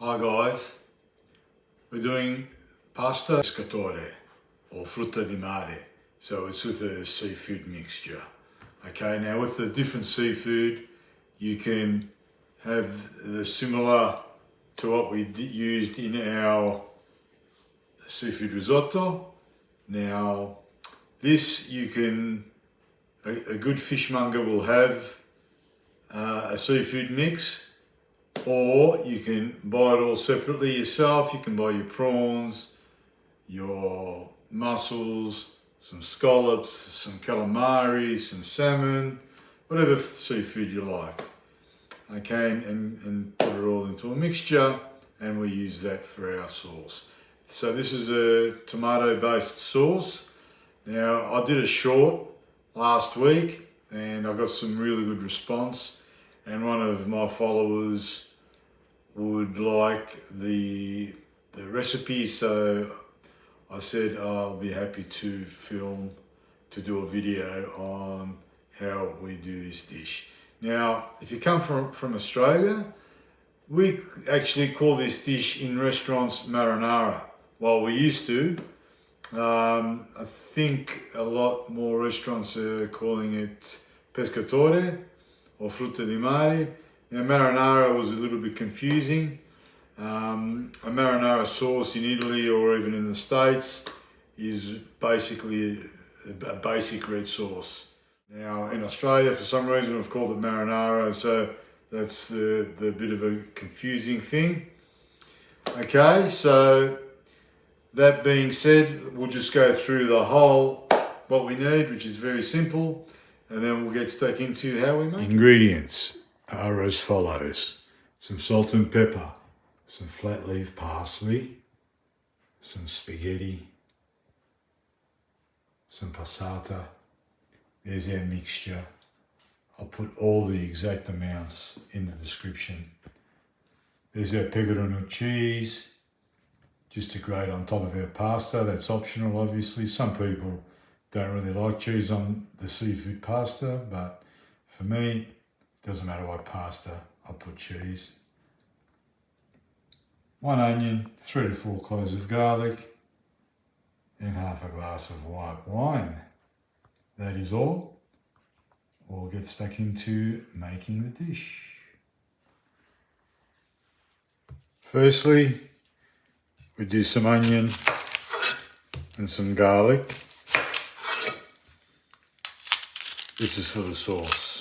Hi guys, we're doing pasta pescatore or frutta di mare, so it's with a seafood mixture. Okay, now with the different seafood you can have the similar to what we used in our seafood risotto. Now this you can, a good fishmonger will have a seafood mix, or you can buy it all separately yourself. You can buy your prawns, your mussels, some scallops, some calamari, some salmon, whatever seafood you like. Okay, and put it all into a mixture, and we use that for our sauce. So this is a tomato-based sauce. Now I did a short last week and I got some really good response, and one of my followers would like the recipe, so I said I'll be happy to do a video on how we do this dish. Now, if you come from Australia, we actually call this dish in restaurants marinara. Well, we used to. I think a lot more restaurants are calling it pescatore or frutta di mare. Now, marinara was a little bit confusing. A marinara sauce in Italy or even in the States is basically a basic red sauce. Now, in Australia, for some reason, we've called it marinara, so that's the bit of a confusing thing. Okay, so that being said, we'll just go through the whole, what we need, which is very simple, and then we'll get stuck into how we make it. Ingredients are as follows: some salt and pepper, some flat leaf parsley, some spaghetti, some passata. There's our mixture. I'll put all the exact amounts in the description. There's our pecorino cheese, just to grate on top of our pasta. That's optional, obviously. Some people don't really like cheese on the seafood pasta, but for me, it doesn't matter what pasta, I'll put cheese. 1 onion, 3 to 4 cloves of garlic, and half a glass of white wine. That is all. We'll get stuck into making the dish. Firstly, we do some onion and some garlic. This is for the sauce.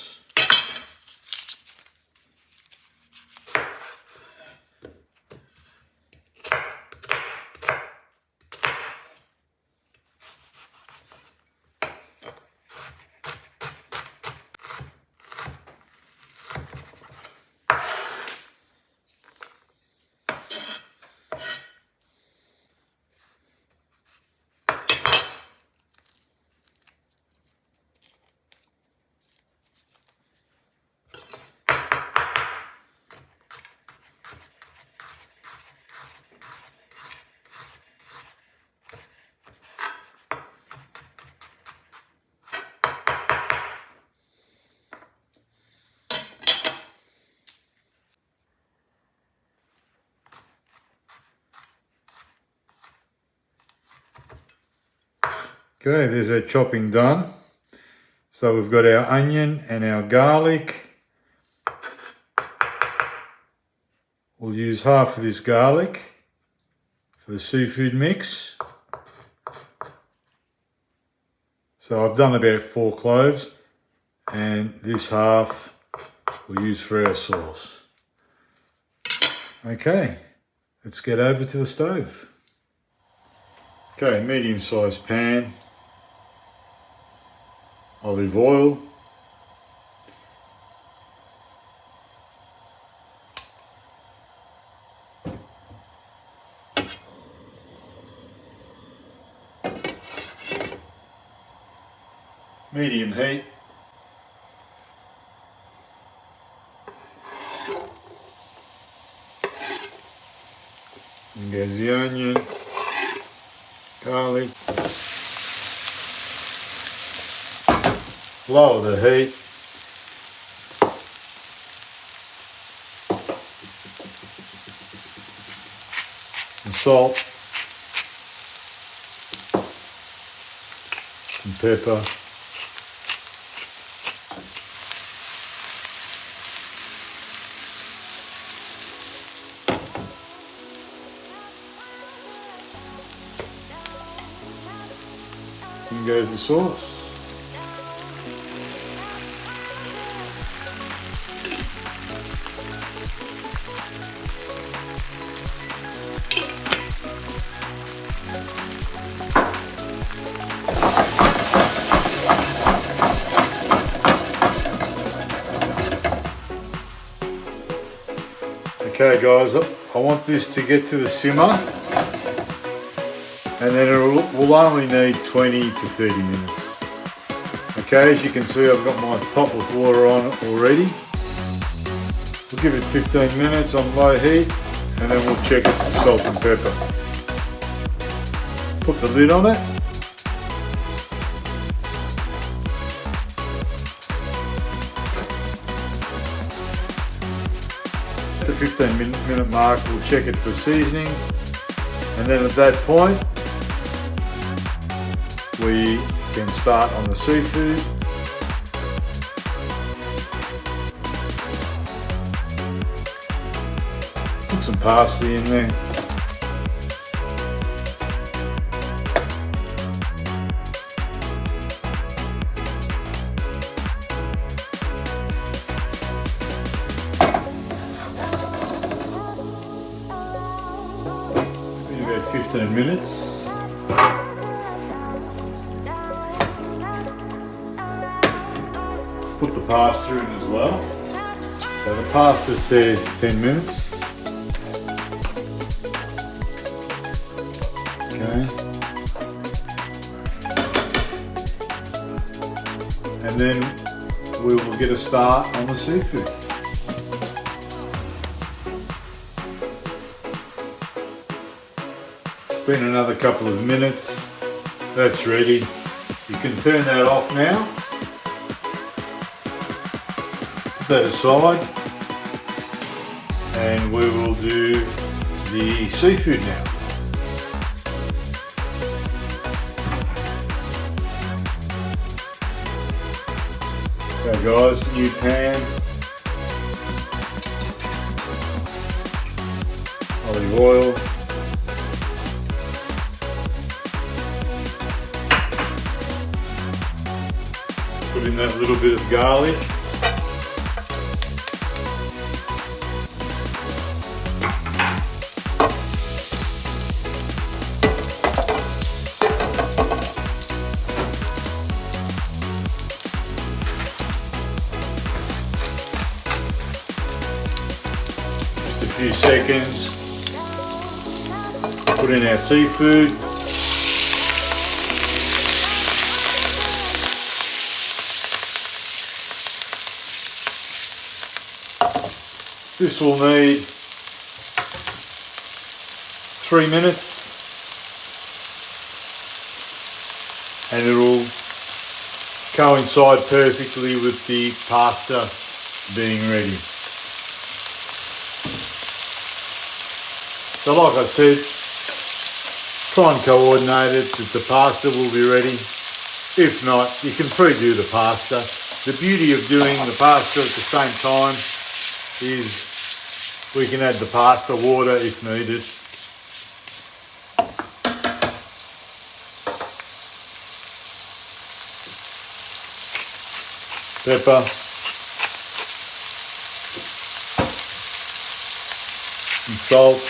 Okay, there's our chopping done. So we've got our onion and our garlic. We'll use half of this garlic for the seafood mix. So I've done about 4 cloves, and this half we'll use for our sauce. Okay, let's get over to the stove. Okay, medium-sized pan. Olive oil, medium heat, and goes the onion, garlic. Lower the heat. salt, some pepper, and goes the sauce. Okay guys, I want this to get to the simmer, and then we'll only need 20 to 30 minutes. Okay, as you can see, I've got my pot with water on it already. We'll give it 15 minutes on low heat, and then we'll check it for salt and pepper. Put the lid on it. At the 15-minute mark, we'll check it for seasoning, and then at that point we can start on the seafood. Put some parsley in there. About 15 minutes. Put the pasta in as well. So the pasta says 10 minutes. Okay. And then we will get a start on the seafood. It's been another couple of minutes. That's ready. You can turn that off now. Put that aside, and we will do the seafood now. Okay guys, new pan, olive oil, put in that little bit of garlic, just a few seconds, put in our seafood. This will need 3 minutes, and it will coincide perfectly with the pasta being ready. So like I said, try and coordinate it that the pasta will be ready. If not, you can pre-do the pasta. The beauty of doing the pasta at the same time is we can add the pasta water if needed. Pepper. And salt.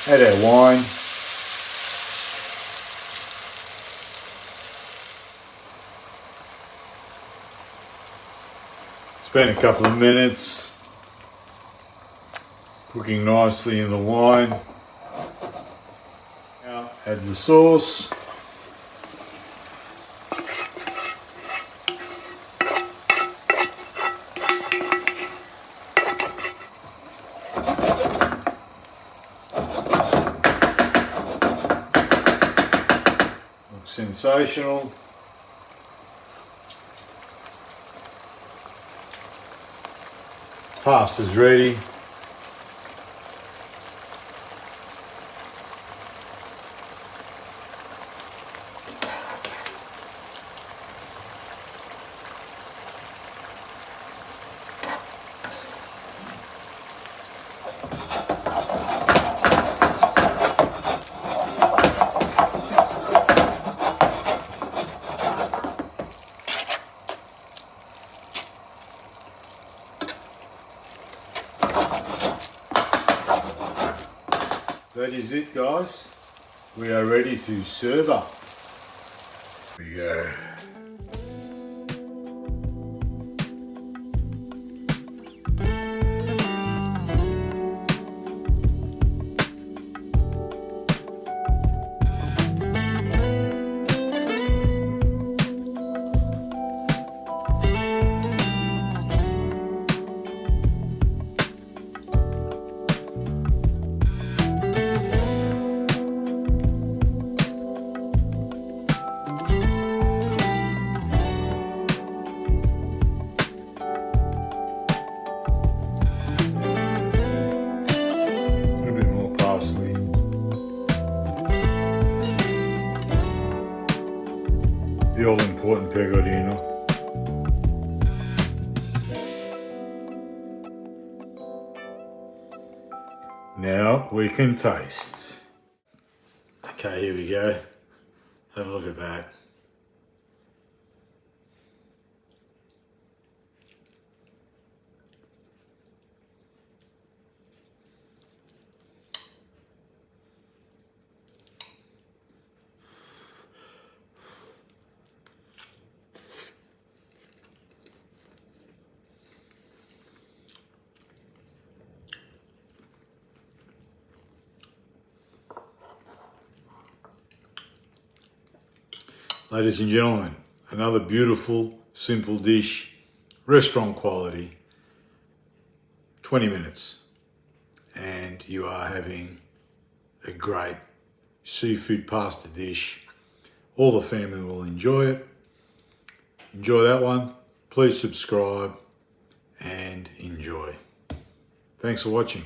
Add our wine. Spend a couple of minutes cooking nicely in the wine. Now add the sauce. Looks sensational. Pasta's ready. That is it, guys. We are ready to serve up. Here we go. Parsley. The all-important pecorino. Now we can taste. Okay, here we go. Have a look at that. Ladies and gentlemen, another beautiful, simple dish, restaurant quality, 20 minutes, and you are having a great seafood pasta dish. All the family will enjoy it. Enjoy that one. Please subscribe and enjoy. Thanks for watching.